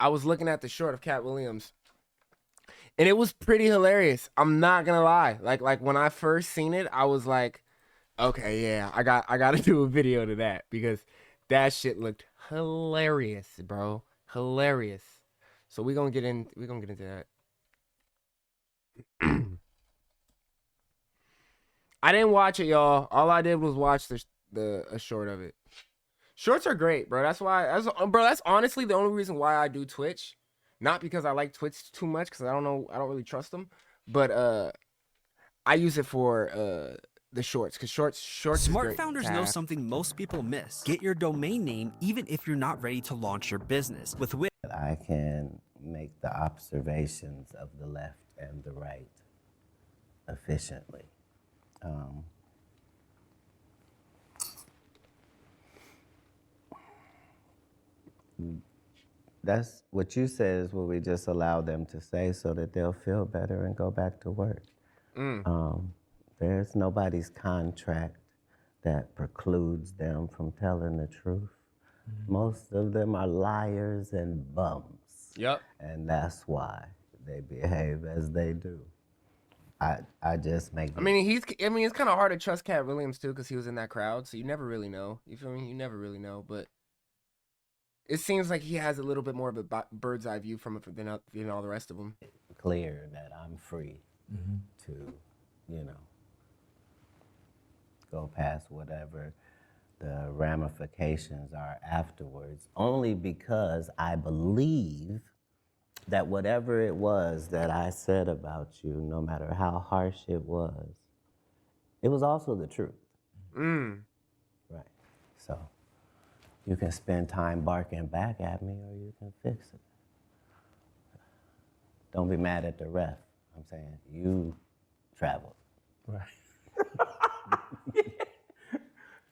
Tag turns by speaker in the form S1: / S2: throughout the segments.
S1: I was looking at the short of Cat Williams, and it was pretty hilarious. I'm not gonna lie. Like when I first seen it, I was like, okay, yeah, I got to do a video to that because that shit looked hilarious, bro. Hilarious. So we gonna get into that. I didn't watch it, y'all. All I did was watch the a short of it. Shorts are great, bro. That's honestly the only reason why I do Twitch. Not because I like Twitch too much, because I don't really trust them. But I use it for the shorts, because shorts is
S2: Smart
S1: great
S2: founders
S1: to
S2: know
S1: have.
S2: something most people miss. Get your domain name even if you're not ready to launch your business. With Wix,
S3: I can make the observations of the left and the right efficiently. That's what you said is what we just allow them to say so that they'll feel better and go back to work. There's nobody's contract that precludes them from telling the truth. Most of them are liars and bums.
S1: Yep.
S3: And that's why they behave as they do. I just make
S1: I mean, it's kind of hard to trust Cat Williams too, because he was in that crowd, so you never really know. You feel me? You never really know, but it seems like he has a little bit more of a bird's eye view from it than all the rest of them.
S3: clear that I'm free to, you know, go past whatever the ramifications are afterwards, only because I believe that whatever it was that I said about you, no matter how harsh it was also the truth. Right. So you can spend time barking back at me or you can fix it. Don't be mad at the ref. I'm saying you traveled.
S4: Right.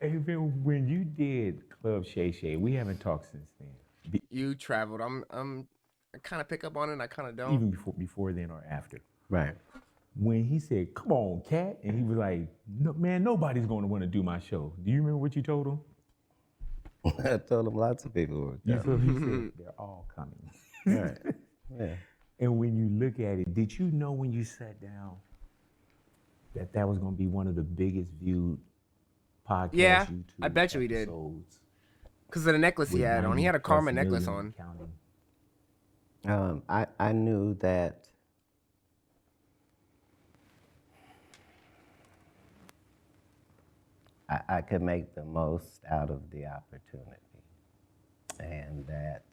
S4: Hey, when you did Club Shay Shay, we haven't talked since then.
S1: You traveled. I kind of pick up on it. I kind of don't.
S4: Even before then or after.
S3: Right.
S4: When he said, "Come on, Cat," and he was like, "No, man, nobody's going to want to do my show." Do you remember what you told him?
S3: I told him lots of people were
S4: You
S3: coming.
S4: feel me? He said, "They're all coming."
S3: Right. Yeah.
S4: And when you look at it, did you know when you sat down that was going to be one of the biggest viewed podcasts?
S1: Yeah,
S4: YouTube
S1: I bet you he did.
S4: episodes
S1: Because of the necklace he
S4: with
S1: had on. He had a
S4: 90+
S1: karma necklace
S4: million
S1: on.
S4: counting?
S3: I knew that I could make the most out of the opportunity, and that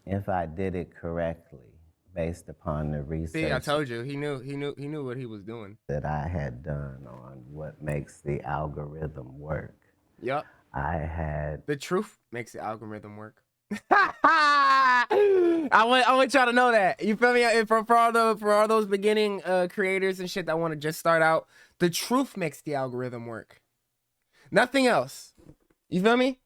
S3: if I did it correctly, based upon the research
S1: See, I told you, he knew what he was doing.
S3: that I had done on what makes the algorithm work,
S1: Yep.
S3: I had
S1: The truth makes the algorithm work. I want y'all to know that. You feel me? For all those beginning creators and shit that want to just start out, the truth makes the algorithm work. Nothing else. You feel me?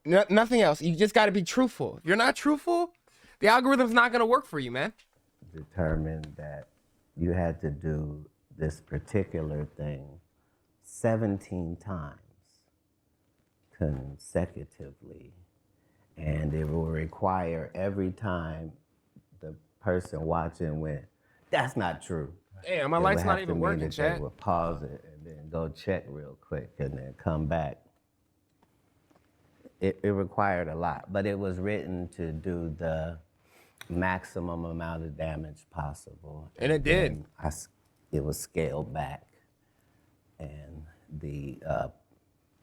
S1: Nothing else. You just got to be truthful. If you're not truthful, the algorithm's not gonna work for you, man.
S3: determined that you had to do this particular thing 17 times consecutively, and it will require every time the person watching went, "That's not true."
S1: Damn, my
S3: It
S1: light's
S3: would
S1: not
S3: have to
S1: even
S3: mean
S1: working,
S3: that
S1: chat.
S3: They would pause it and then go check real quick and then come back. It required a lot, but it was written to do the maximum amount of damage possible.
S1: And it did.
S3: then it was scaled back, and the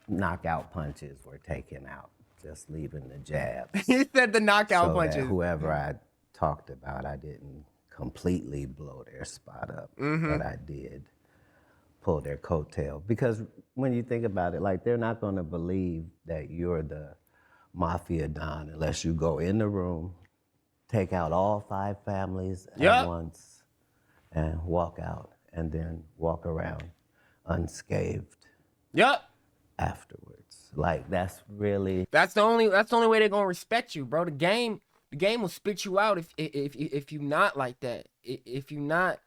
S3: knockout punches were taken out, just leaving the jabs.
S1: He said the knockout
S3: so
S1: punches.
S3: that whoever I talked about, I didn't completely blow their spot up, but I did pull their coattail. Because when you think about it, like, they're not gonna believe that you're the mafia don unless you go in the room, take out all 5 families at once, and walk out, and then walk around unscathed afterwards. Like, that's really...
S1: That's the only way they're gonna respect you, bro. The game will spit you out if you not like that. If you not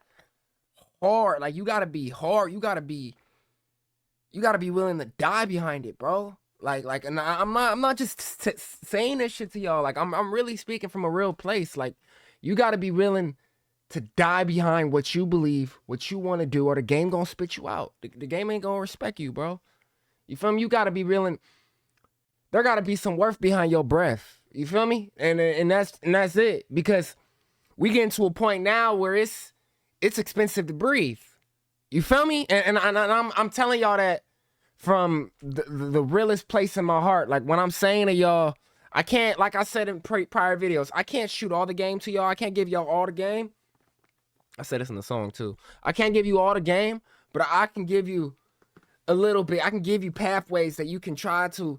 S1: hard, you gotta be hard. You gotta be willing to die behind it, bro. And I'm not just saying this shit to y'all. Like, I'm really speaking from a real place. Like, you got to be willing to die behind what you believe, what you want to do, or the game gonna spit you out. The game ain't gonna respect you, bro. You feel me? You got to be willing. There got to be some worth behind your breath. You feel me? And that's it. Because we getting to a point now where it's expensive to breathe. You feel me? And I'm telling y'all that from the realest place in my heart. Like, when I'm saying to y'all, I can't, like I said in prior videos, I can't shoot all the game to y'all. I can't give y'all all the game. I said this in the song too. I can't give you all the game, but I can give you a little bit. I can give you pathways that you can try to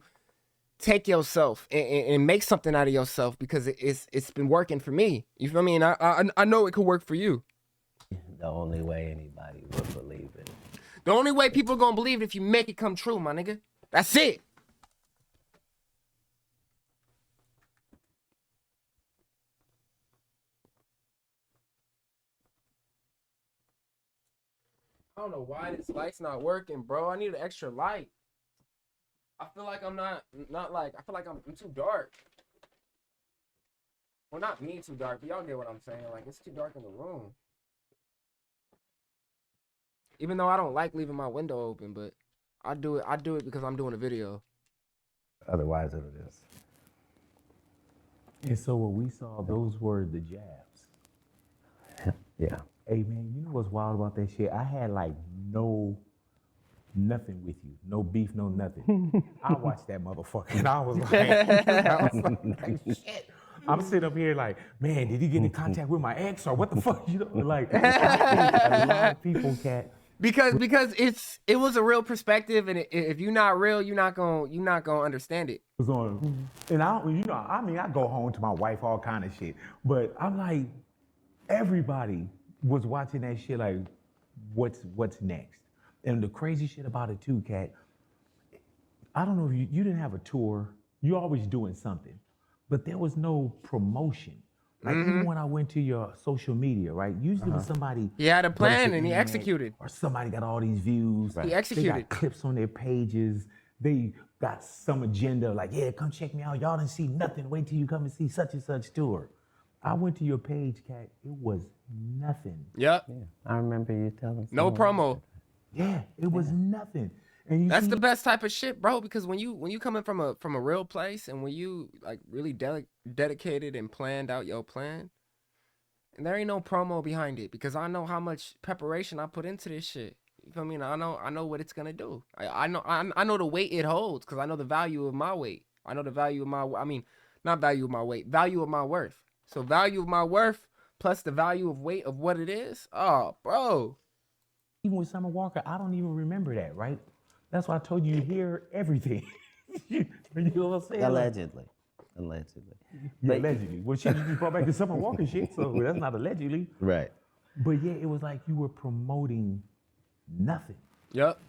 S1: take yourself and make something out of yourself, because it's been working for me. You feel me? And I know it could work for you.
S3: The only way anybody would believe it.
S1: The only way people are gonna believe it if you make it come true, my nigga. That's it. I don't know why this light's not working, bro. I need an extra light. I feel like I'm not like, I feel like I'm too dark. Well, not me too dark, but y'all get what I'm saying. Like, it's too dark in the room. Even though I don't like leaving my window open, but I do it because I'm doing a video.
S3: Otherwise, it is.
S4: And so what we saw, those were the jabs.
S3: Yeah.
S4: Hey man, you know what's wild about that shit? I had like nothing with you, no beef, no nothing. I watched that motherfucker and I was like, shit. I'm sitting up here like, man, did he get in contact with my ex or what the fuck? You know, like, I think a lot of people can't.
S1: Because it was a real perspective, and if you're not real, you're not gonna understand it.
S4: Was on, and I, you know, I mean, I go home to my wife, all kind of shit, but I'm like, everybody was watching that shit like, what's next? And the crazy shit about it too, Kat, I don't know if you didn't have a tour, you're always doing something, but there was no promotion. Like, even when I went to your social media, right? Usually when somebody
S1: He had a
S4: goes
S1: plan
S4: to
S1: and he
S4: internet,
S1: executed.
S4: or somebody got all these views,
S1: He
S4: they
S1: executed.
S4: got clips on their pages, they got some agenda, like, yeah, come check me out. Y'all didn't see nothing. Wait till you come and see such and such tour. I went to your page, Kat. It was nothing.
S1: Yep.
S3: Yeah. I remember you telling
S1: No
S3: someone.
S1: promo.
S4: Yeah, it was nothing. And you
S1: That's
S4: see,
S1: the best type of shit, bro. Because when you coming from a real place, and when you like really dedicated and planned out your plan, and there ain't no promo behind it, because I know how much preparation I put into this shit. You feel me? And I know what it's gonna do. I know the weight it holds, because I know the value of my weight. I know the value of my, I mean, not value of my weight, value of my worth. So value of my worth plus the value of weight of what it is. Oh, bro.
S4: even with Summer Walker, I don't even remember that, right? That's why I told you, you hear everything. You know what I'm saying?
S3: Allegedly.
S4: Yeah,
S3: But-
S4: allegedly. Well, shit, you just brought back the Summer Walker shit, so that's not allegedly.
S3: Right.
S4: But yeah, it was like you were promoting nothing.
S1: Yep.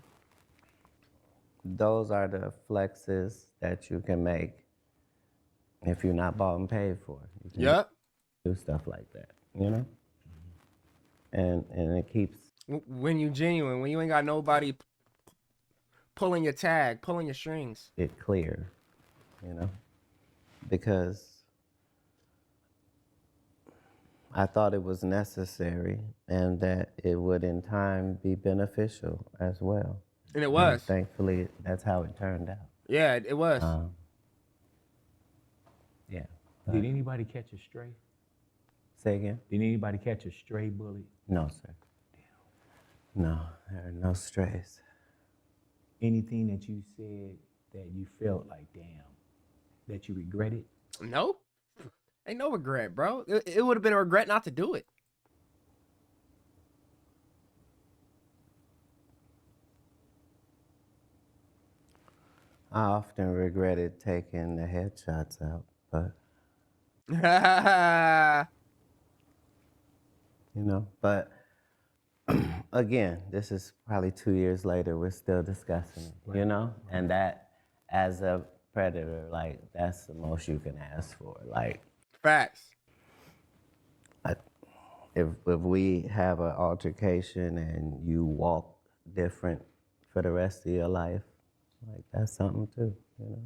S3: Those are the flexes that you can make if you're not bought and paid for. You can
S1: Yep.
S3: do stuff like that, you know? And it keeps
S1: When you genuine, when you ain't got nobody pulling your tag, pulling your strings.
S3: it clear, you know? Because I thought it was necessary and that it would in time be beneficial as well.
S1: And it was.
S3: Thankfully, that's how it turned out.
S1: Yeah, it was.
S3: Yeah.
S4: Did anybody catch a stray?
S3: Say again?
S4: Did anybody catch a stray bullet?
S3: No, sir. No, there are no strays.
S4: Anything that you said that you felt like, damn, that you regretted?
S1: Nope. Ain't no regret, bro. It would have been a regret not to do it.
S3: I often regretted taking the headshots out, but you know, but again, this is probably 2 years later, we're still discussing it, you know? And that, as a predator, like, that's the most you can ask for. Like,
S1: Facts.
S3: if we have an altercation and you walk different for the rest of your life, Like that's something too, you know.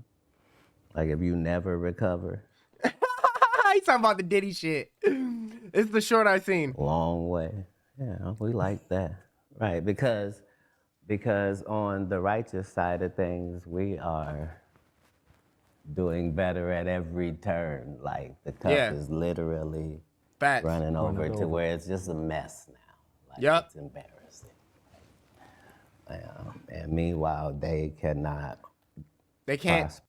S3: Like if you never recover,
S1: He's talking about the Diddy shit. It's the short I seen.
S3: long way. Yeah, we like that, right? Because on the righteous side of things, we are doing better at every turn. Like the cup
S1: Yeah.
S3: is literally
S1: Facts.
S3: running over
S4: Running
S3: to
S4: over.
S3: where it's just a mess now. Like
S1: Yup.
S3: it's embarrassing. And meanwhile, they cannot
S1: They can't.
S3: prosper.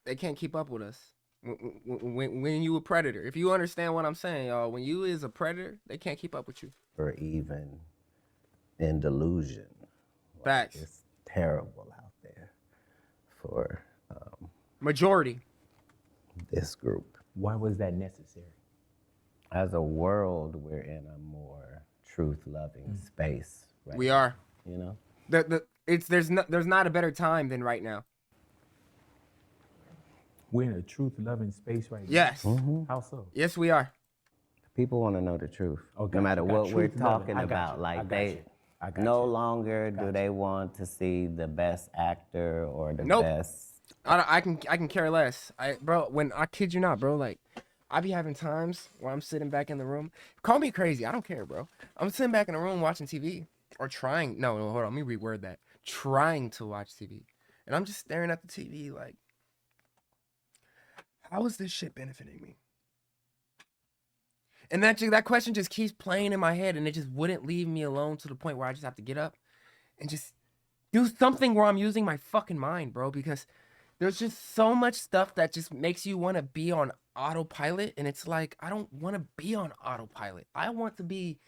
S1: They can't keep up with us. When you a predator, if you understand what I'm saying, y'all, when you is a predator, they can't keep up with you.
S3: Or even in delusion.
S1: Facts.
S3: It's terrible out there for
S1: Majority.
S3: this group.
S4: Why was that necessary?
S3: As a world, we're in a more truth-loving space. Right
S1: We
S3: now,
S1: are.
S3: you know.
S1: There's not a better time than right now.
S4: We're in a truth-loving space right now.
S1: Yes.
S4: How so?
S1: Yes, we are.
S3: People want to know the truth,
S4: Oh, got
S3: no
S4: you,
S3: matter
S4: got
S3: what we're
S4: truth loving.
S3: talking
S4: I got
S3: about.
S4: you, I
S3: Like
S4: got
S3: they,
S4: you, I got
S3: no
S4: you.
S3: longer do they want to see the best actor or the
S1: Nope.
S3: best.
S1: I can care less. Bro, when I kid you not, bro, like I be having times where I'm sitting back in the room. Call me crazy. I don't care, bro. I'm sitting back in the room watching TV or trying. No, hold on. Let me reword that. Trying to watch TV, and I'm just staring at the TV like, how is this shit benefiting me? And that question just keeps playing in my head, and it just wouldn't leave me alone to the point where I just have to get up and just do something where I'm using my fucking mind, bro, because there's just so much stuff that just makes you want to be on autopilot. And it's like, I don't want to be on autopilot. I want to be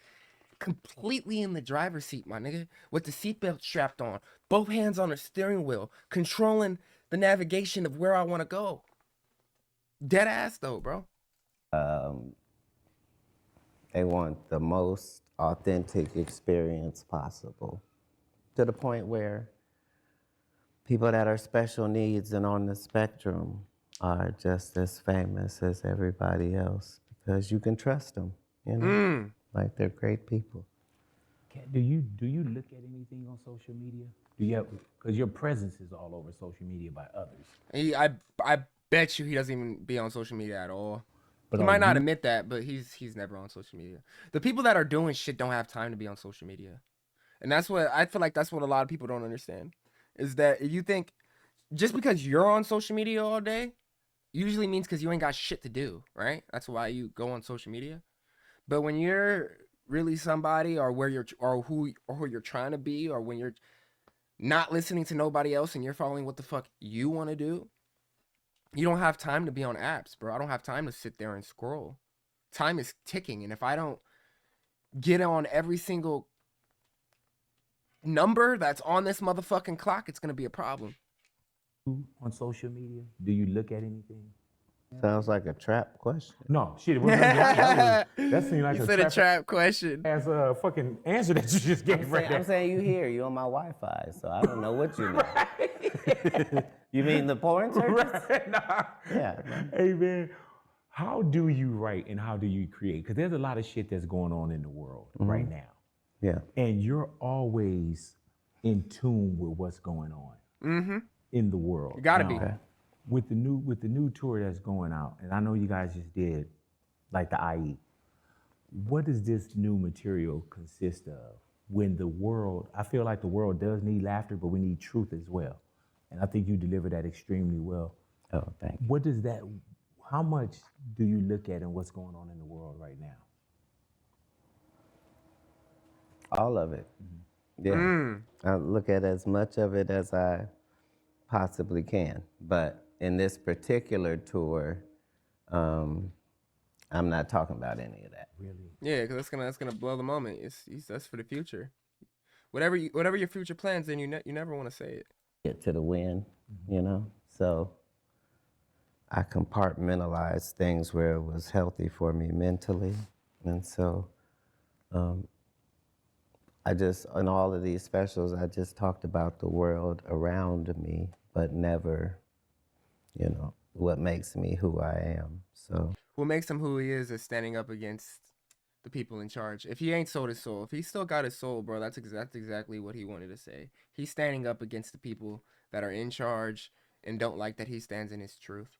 S1: completely in the driver's seat, my nigga, with the seatbelt strapped on, both hands on the steering wheel, controlling the navigation of where I want to go. Dead ass though, bro.
S3: They want the most authentic experience possible, to the point where people that are special needs and on the spectrum are just as famous as everybody else because you can trust them, you know? Like they're great people.
S4: Do you look at anything on social media? Do you have, because your presence is all over social media by others.
S1: I bet you he doesn't even be on social media at all.
S4: But
S1: He
S4: are
S1: might not
S4: you-
S1: admit that, but he's never on social media. The people that are doing shit don't have time to be on social media. And that's what I feel like that's what a lot of people don't understand. Is that if you think just because you're on social media all day, usually means because you ain't got shit to do, right? That's why you go on social media. But when you're really somebody or who you're trying to be, or when you're not listening to nobody else and you're following what the fuck you want to do, you don't have time to be on apps, bro. I don't have time to sit there and scroll. Time is ticking, and if I don't get on every single number that's on this motherfucking clock, it's gonna be a problem.
S4: on social media? Do you look at anything?
S3: Sounds like a trap question.
S4: No, shit. It wasn't, that seemed like
S1: You
S4: a
S1: said a trap question.
S4: as a fucking answer that you just gave right
S3: I'm
S4: there.
S3: saying you here, you on my Wi-Fi, so I don't know what you know. You mean the porn searches?
S4: Nah.
S3: Yeah.
S4: Hey man, how do you write and how do you create? Because there's a lot of shit that's going on in the world right now,
S3: Yeah.
S4: and you're always in tune with what's going on in the world.
S1: You gotta be.
S3: Okay.
S4: With the new tour that's going out, and I know you guys just did, like the IE. What does this new material consist of? When the world, I feel like the world does need laughter, but we need truth as well, and I think you deliver that extremely well.
S3: Oh, thank you.
S4: What does that? How much do you look at and what's going on in the world right now?
S3: All of it. Yeah. I look at as much of it as I possibly can. But in this particular tour, I'm not talking about any of that.
S4: Really?
S1: Yeah, because that's gonna blow the moment. That's for the future. Whatever your future plans, then you never want to say it.
S3: Get to the win, you know? So I compartmentalized things where it was healthy for me mentally. And so in all of these specials, I just talked about the world around me, but never, you know, what makes me who I am. So
S1: What makes him who he is standing up against the people in charge. If he ain't sold his soul, if he still got his soul, bro, that's exactly what he wanted to say. He's standing up against the people that are in charge and don't like that he stands in his truth.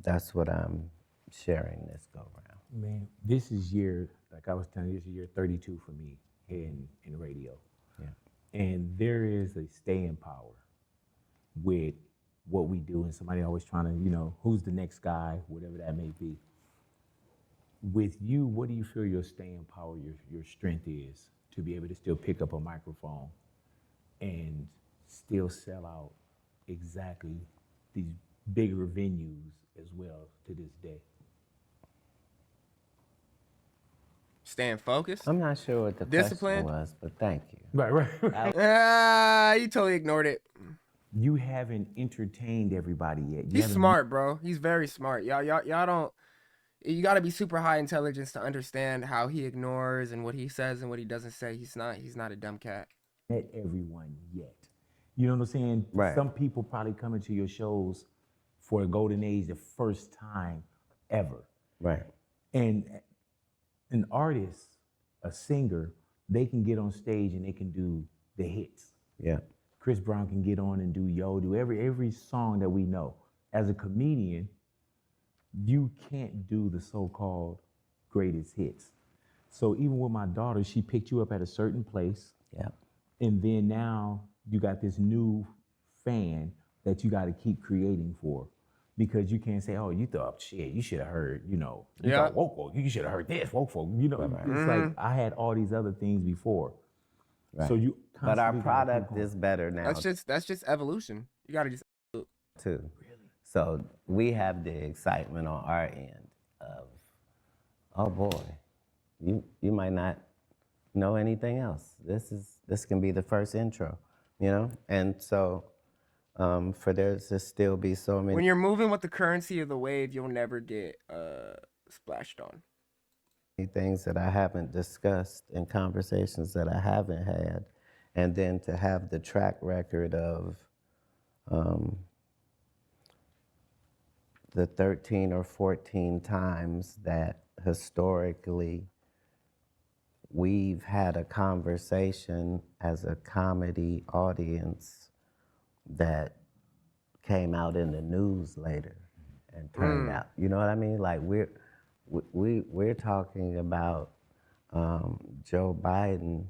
S3: That's what I'm sharing this go round.
S4: Man, this is year, like I was telling you, this is year 32 for me in radio.
S3: Yeah.
S4: And there is a staying power with what we do, and somebody always trying to, who's the next guy, whatever that may be. With you, what do you feel your staying power, your strength is to be able to still pick up a microphone and still sell out exactly these bigger venues as well to this day?
S1: Staying focused.
S3: I'm not sure what the
S1: Disciplined?
S3: question was, but thank you.
S4: Right.
S1: You totally ignored it.
S4: You haven't entertained everybody yet.
S1: He's smart, bro. He's very smart. Y'all don't. You got to be super high intelligence to understand how he ignores and what he says and what he doesn't say. He's not a dumb cat.
S4: Met everyone yet. You know what I'm saying?
S3: Right.
S4: Some people probably come into your shows for a golden age the first time ever.
S3: Right.
S4: And an artist, a singer, they can get on stage and they can do the hits.
S3: Yeah.
S4: Chris Brown can get on and do Yo, do every song that we know. As a comedian, you can't do the so-called greatest hits. So even with my daughter, she picked you up at a certain place.
S3: Yeah.
S4: And then now you got this new fan that you got to keep creating for. Because you can't say, oh, you thought, shit, you should have heard, you
S1: Yeah.
S4: thought woke folk, you should have heard this, woke folk, It's like I had all these other things before.
S3: Right.
S4: So you
S3: But our
S4: constantly gotta keep
S3: product
S4: going.
S3: is better now
S1: That's just evolution. You got to just.
S3: too. So we have the excitement on our end of, oh boy, you might not know anything else. This can be the first intro, And so for there to still be so many
S1: When you're moving with the currency of the wave, you'll never get splashed on.
S3: things that I haven't discussed and conversations that I haven't had, and then to have the track record of the 13 or 14 times that historically we've had a conversation as a comedy audience that came out in the news later and turned out. You know what I mean? Like we're talking about Joe Biden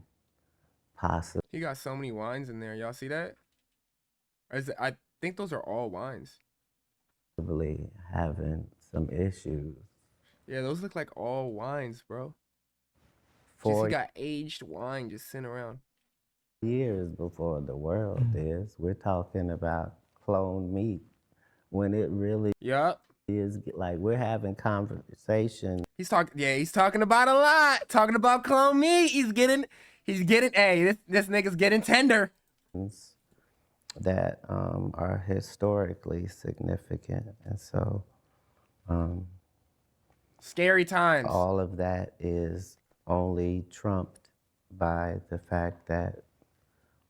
S3: possibly
S1: He got so many wines in there. Y'all see that? I think those are all wines.
S3: having some issues.
S1: Yeah, those look like all wines, bro. Just
S3: For
S1: he got aged wine just sitting around.
S3: years before the world is. We're talking about cloned meat when it really
S1: Yup.
S3: is like we're having conversations
S1: He's talking about a lot. Talking about clone meat. He's getting hey, this nigga's getting tender.
S3: that are historically significant. And so
S1: Scary times.
S3: all of that is only trumped by the fact that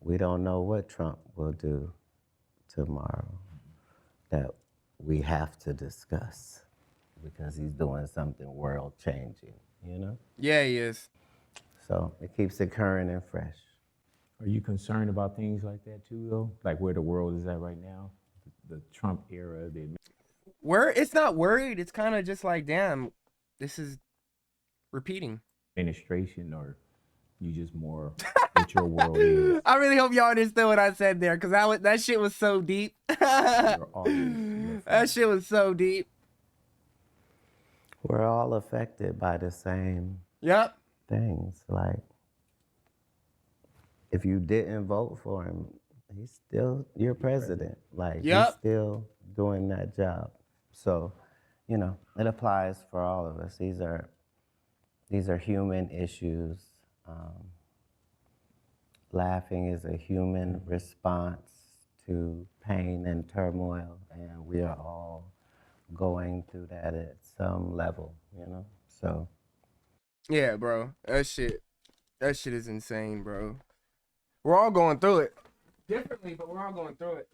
S3: we don't know what Trump will do tomorrow that we have to discuss because he's doing something world changing,
S1: Yeah, he is.
S3: So it keeps it current and fresh.
S4: Are you concerned about things like that too, though? Like where the world is at right now? The Trump era,
S1: It's not worried. It's kind of just like, damn, this is repeating.
S4: administration, or you just more what your world is?
S1: I really hope y'all understood what I said there, because that shit was so deep.
S4: Your audience,
S1: That shit was so deep.
S3: We're all affected by the same
S1: Yep.
S3: things. Like, if you didn't vote for him, he's still your president. Like,
S1: Yep.
S3: he's still doing that job. So, it applies for all of us. These are human issues. Laughing is a human response to pain and turmoil, and we are all going through that at some level, So
S1: Yeah, bro. That shit is insane, bro. We're all going through it. Differently, but we're all going through it.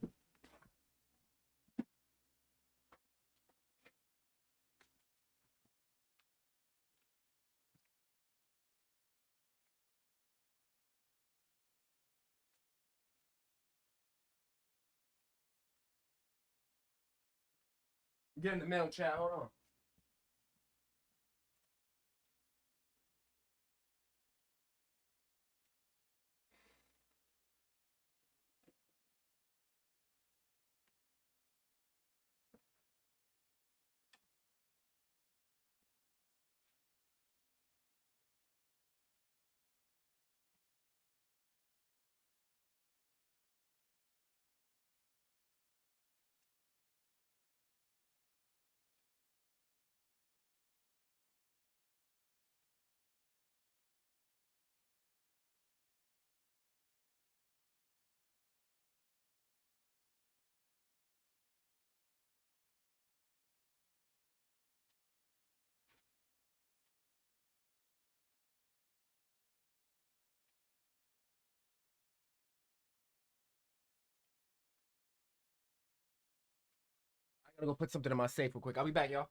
S1: Get in the mail chat. Hold on. I gotta go put something in my safe real quick. I'll be back, y'all.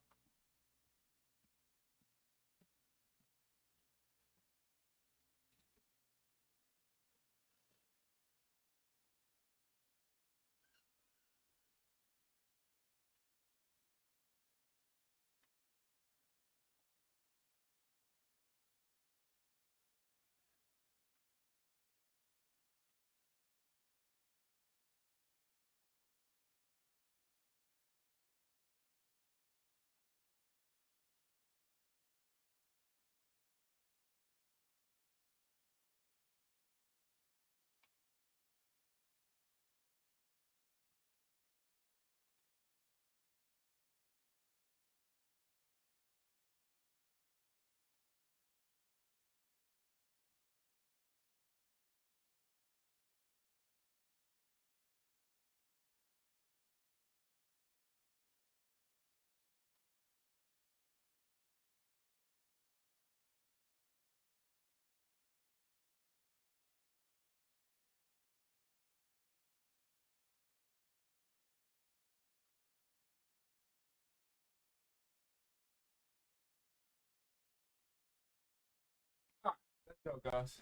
S1: Let's go, guys.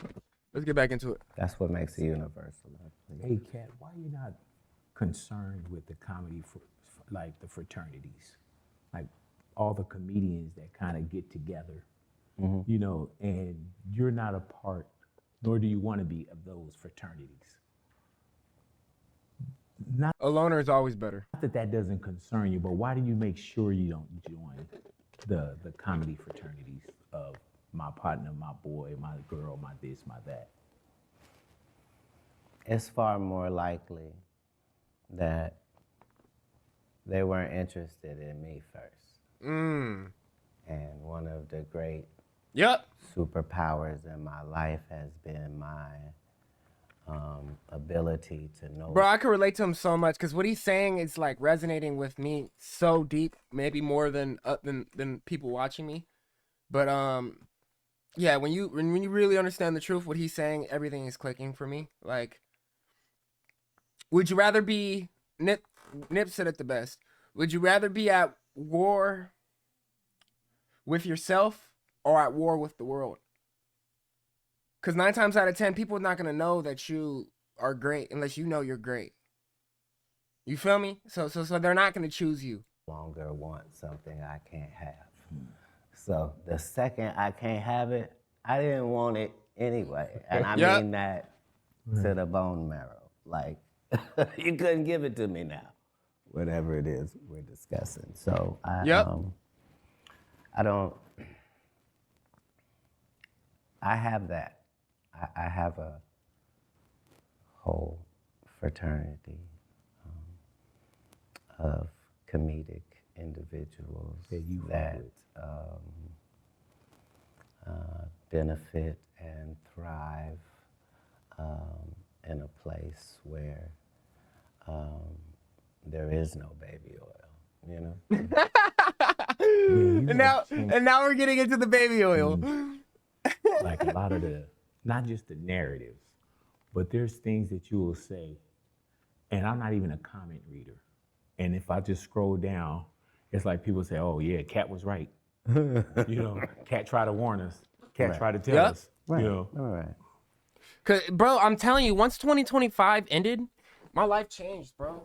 S1: Let's get back into it.
S3: That's what makes it universal.
S4: Hey, Kat, why you not concerned with the comedy, like the fraternities? Like all the comedians that kind of get together, you know, and you're not a part, nor do you want to be, of those fraternities. Not
S1: A loner is always better.
S4: that that doesn't concern you, but why do you make sure you don't join the comedy fraternities of my partner, my boy, my girl, my this, my that?
S3: It's far more likely that they weren't interested in me first.
S1: Mm.
S3: And one of the great
S1: Yep.
S3: superpowers in my life has been my ability to know.
S1: Bro, I can relate to him so much because what he's saying is like resonating with me so deep, maybe more than people watching me. But yeah, when you really understand the truth, what he's saying, everything is clicking for me. Like, would you rather be Nip said it the best? Would you rather be at war with yourself or at war with the world? Because 9 times out of 10, people are not gonna know that you are great unless you know you're great. You feel me? So they're not gonna choose you.
S3: Longer want something I can't have. So the second I can't have it, I didn't want it anyway. And I
S1: Yep.
S3: mean that to the bone marrow. Like, you couldn't give it to me now. Whatever it is we're discussing. So
S1: Yep.
S3: I don't, I have that. I have a whole fraternity of comedic individuals that benefit and thrive in a place where there is no baby oil, you know?
S1: And now we're getting into the baby oil.
S4: Like a lot of not just the narratives, but there's things that you will say, and I'm not even a comment reader. And if I just scroll down, it's like people say, oh yeah, Kat was right. You know, Kat tried to warn us. Kat tried to tell us.
S3: Right,
S4: You know.
S3: all right.
S1: Cause, bro, I'm telling you, once 2025 ended, my life changed, bro.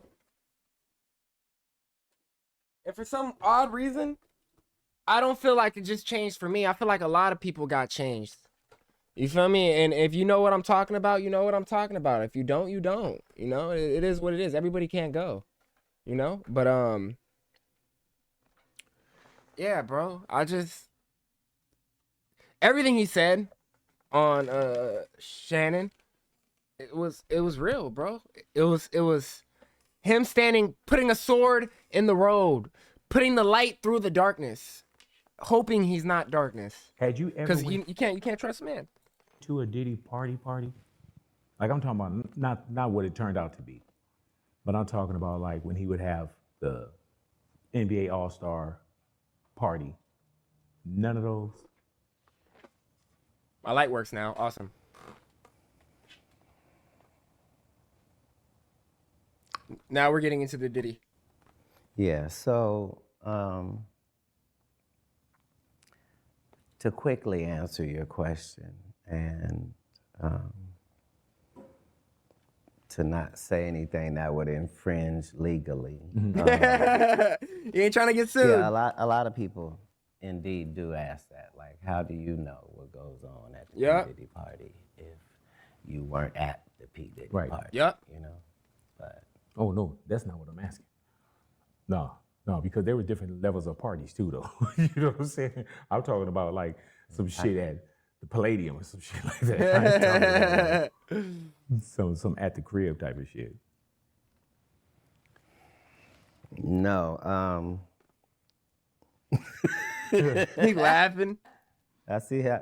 S1: And for some odd reason, I don't feel like it just changed for me. I feel like a lot of people got changed. You feel me? And if you know what I'm talking about, you know what I'm talking about. If you don't, you don't. You know, it is what it is. Everybody can't go. You know? But yeah, bro. Everything he said on Shannon, it was real, bro. It was him standing, putting a sword in the road, putting the light through the darkness, hoping he's not darkness.
S4: Had you ever
S1: Because
S4: went
S1: you can't trust man.
S4: to a Diddy party? Like I'm talking about not what it turned out to be, but I'm talking about like when he would have the NBA All-Star party. None of those.
S1: My light works now. Awesome. Now we're getting into the Diddy.
S3: Yeah, so to quickly answer your question and to not say anything that would infringe legally.
S1: You ain't trying to get sued.
S3: Yeah, a lot of people indeed do ask that. Like, how do you know what goes on at the
S1: Yeah.
S3: P. Diddy party if you weren't at the P. Diddy
S4: Right.
S3: party?
S1: Yep.
S3: You know, but
S4: Oh no, that's not what I'm asking. No, because there were different levels of parties too, though. You know what I'm saying? I'm talking about like some shit at the Palladium or some shit like that. I ain't talking about, like, some at the crib type of shit.
S3: no.
S1: He laughing.
S3: I see how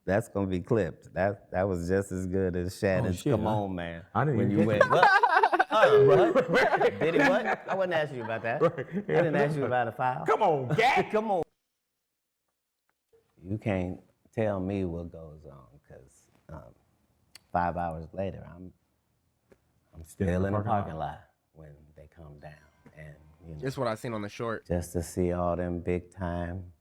S3: that's gonna be clipped. That was just as good as Shannon's
S4: shit,
S3: "Come
S4: I-
S3: on, man."
S4: I didn't
S3: when
S4: even
S3: you
S4: catch
S3: went, what? What? Did he what? I wasn't asking you about that. I didn't ask you about a foul.
S4: Come on, Gak.
S3: Come on. You can't tell me what goes on because 5 hours later, I'm still in the parking lot when they come down, and you know,
S1: That's what I seen on the short.
S3: just to see all them big time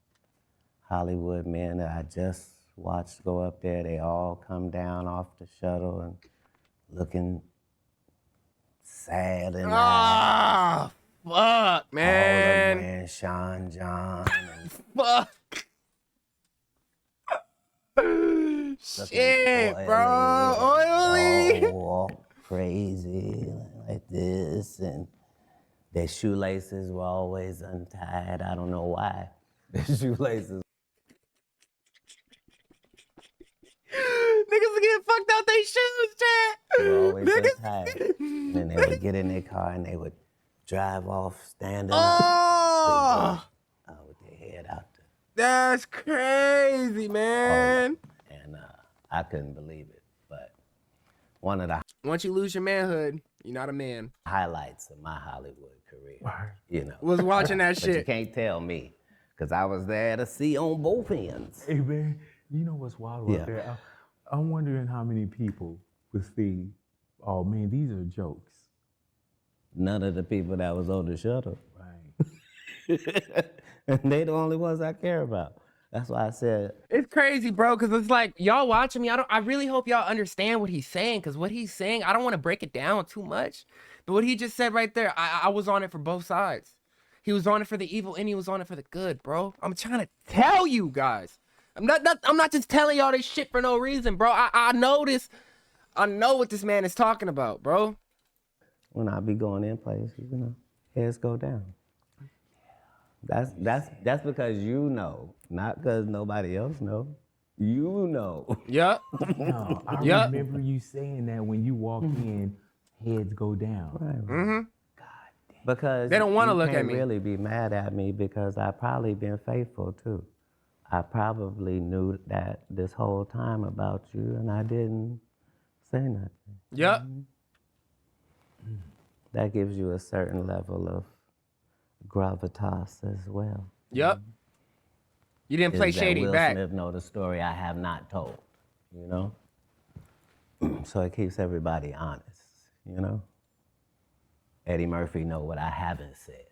S3: Hollywood men that I just watched go up there, they all come down off the shuttle and looking sad and
S1: Ah, fuck,
S3: all the
S1: man.
S3: man Sean John and
S1: Fuck. Shit, bro. Oily.
S3: all crazy like this, and their shoelaces were always untied. I don't know why. Their shoelaces
S1: Niggas are getting fucked out they shoes, Chad.
S3: were always
S1: Niggas.
S3: untied. And they would get in their car and they would drive off standing
S1: Oh,
S3: up with their head out
S1: that's crazy, man.
S3: and I couldn't believe it. But one of the
S1: Once you lose your manhood, you're not a man.
S3: highlights of my Hollywood career, you know,
S1: Was watching that
S3: but you
S1: shit.
S3: can't tell me because I was there to see on both ends.
S4: Hey man, you know what's wild
S3: Yeah.
S4: out there? I'm wondering how many people would see, oh man, these are jokes.
S3: None of the people that was on the shuttle,
S4: Right.
S3: and they the only ones I care about. That's why I said
S1: It's crazy, bro, because it's like y'all watching me. I really hope y'all understand what he's saying, because what he's saying, I don't want to break it down too much. But what he just said right there, I was on it for both sides. He was on it for the evil and he was on it for the good, bro. I'm trying to tell you guys. I'm not just telling y'all this shit for no reason, bro. I know this. I know what this man is talking about, bro.
S3: when I be going in places, you know, heads go down. That's because you know, not because nobody else know. You know.
S1: Yep.
S4: No, I
S1: Yup.
S4: remember you saying that when you walk in, heads go down.
S1: Mm-hmm.
S3: Because
S1: They don't wanna
S3: you
S1: look at
S3: can't
S1: me.
S3: really be mad at me because I probably been faithful too. I probably knew that this whole time about you and I didn't say nothing.
S1: Yep.
S3: That gives you a certain level of gravitas as well.
S1: Yep. You didn't play
S3: Is that
S1: shady
S3: Will
S1: back.
S3: Smith know the story I have not told, you know? So it keeps everybody honest, you know? Eddie Murphy know what I haven't said,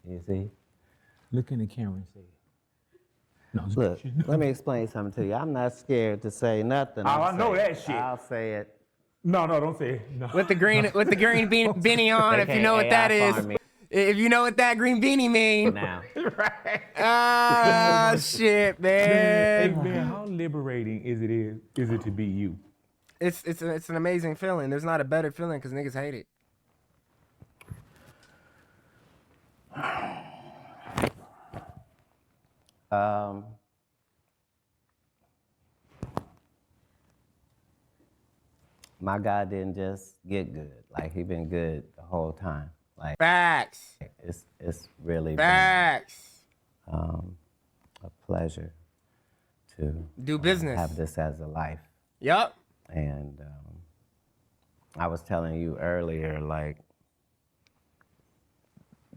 S3: you see?
S4: Look in the camera and say, no, just
S3: Look,
S4: kidding.
S3: let me explain something to you. I'm not scared to say nothing.
S4: Oh,
S3: I'm
S4: I know
S3: saying.
S4: that shit.
S3: I'll say it.
S4: No, don't say it. No.
S1: With the green beanie on, if you know what that
S3: AKA
S1: is.
S3: farm me.
S1: If you know what that green beanie mean.
S3: Now,
S1: Ah, shit,
S4: Hey
S1: man.
S4: man, how liberating is it to be you?
S1: It's an amazing feeling. There's not a better feeling because niggas hate it.
S3: my guy didn't just get good. Like he been good the whole time. Like
S1: Facts.
S3: it's really been
S1: Facts.
S3: a pleasure to
S1: Do business.
S3: have this as a life.
S1: Yup.
S3: And I was telling you earlier, like,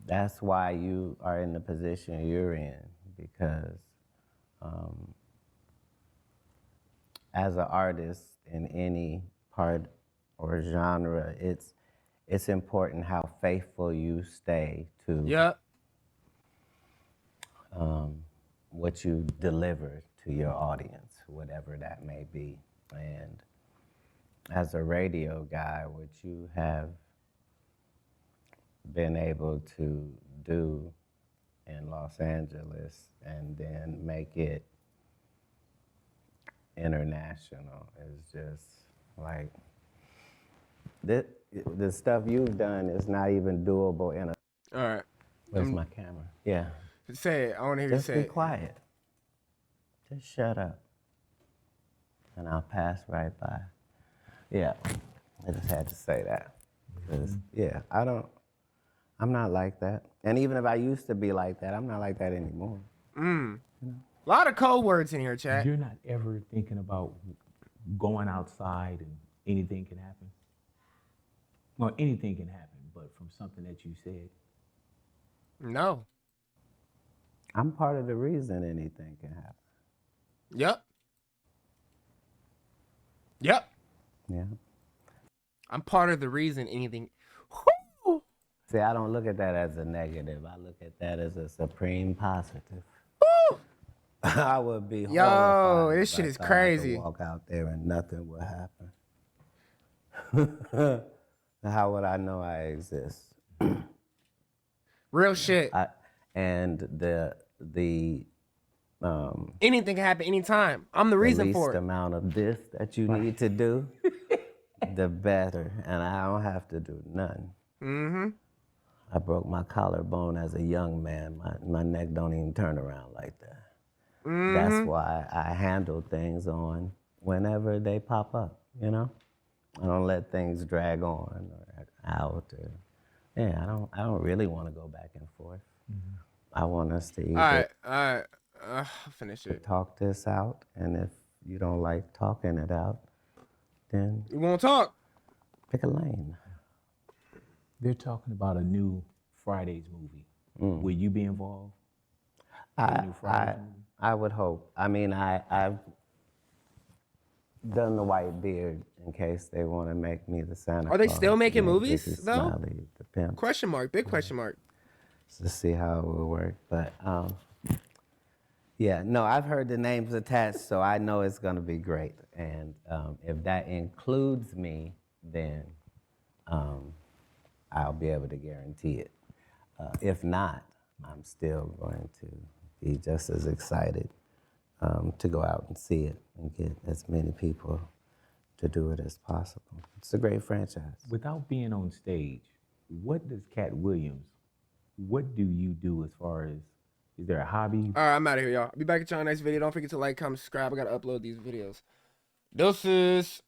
S3: that's why you are in the position you're in, because as an artist in any part or genre, it's important how faithful you stay to
S1: Yup.
S3: what you deliver to your audience, whatever that may be. And as a radio guy, what you have been able to do in Los Angeles and then make it international is just like, the stuff you've done is not even doable in a.
S1: All right.
S3: Where's my camera? Yeah.
S1: Say it. I want to hear you
S3: Just
S1: say
S3: be
S1: it.
S3: quiet. Just shut up. And I'll pass right by. Yeah. I just had to say that. Because, yeah, I'm not like that. And even if I used to be like that, I'm not like that anymore.
S1: A lot of code words in here, chat.
S4: You're not ever thinking about going outside and anything can happen? Well, anything can happen, but from something that you said.
S1: No.
S3: I'm part of the reason anything can happen.
S1: Yup. Yup.
S3: Yeah.
S1: I'm part of the reason anything. Whew.
S3: See, I don't look at that as a negative. I look at that as a supreme positive.
S1: Woo.
S3: I would be
S1: Yo,
S3: horrified
S1: this
S3: if
S1: shit
S3: I
S1: is
S3: thought I could
S1: crazy.
S3: walk out there and nothing would happen. How would I know I exist?
S1: Real shit.
S3: And the
S1: Anything can happen anytime. I'm the reason
S3: least
S1: for it.
S3: amount of this that you need to do, the better. And I don't have to do none.
S1: Mm-hmm.
S3: I broke my collarbone as a young man. My neck don't even turn around like that. That's why I handle things on whenever they pop up, you know? I don't let things drag on or out. Or, yeah, I don't really want to go back and forth. I want us to either
S1: All right. I'll finish it.
S3: talk this out, and if you don't like talking it out, then
S1: You won't talk.
S3: pick a lane.
S4: They're talking about a new Fridays movie. Will you be involved? in the new Fridays movie?
S3: I would hope. I mean, I've done the white beard in case they want to make me the Santa
S1: Are they
S3: Claus,
S1: still making
S3: make
S1: movies,
S3: Ricky
S1: though?
S3: Smiley the pimp,
S1: Question mark. Big question mark.
S3: to see how it will work. But yeah, no, I've heard the names attached, so I know it's going to be great. And if that includes me, then I'll be able to guarantee it. If not, I'm still going to be just as excited to go out and see it and get as many people to do it as possible. It's a great franchise.
S4: Without being on stage, what does Cat Williams, what do you do as far as, is there a hobby?
S1: All right, I'm out of here, y'all. I'll be back at y'all next video. Don't forget to like, comment, subscribe. I got to upload these videos. Doses.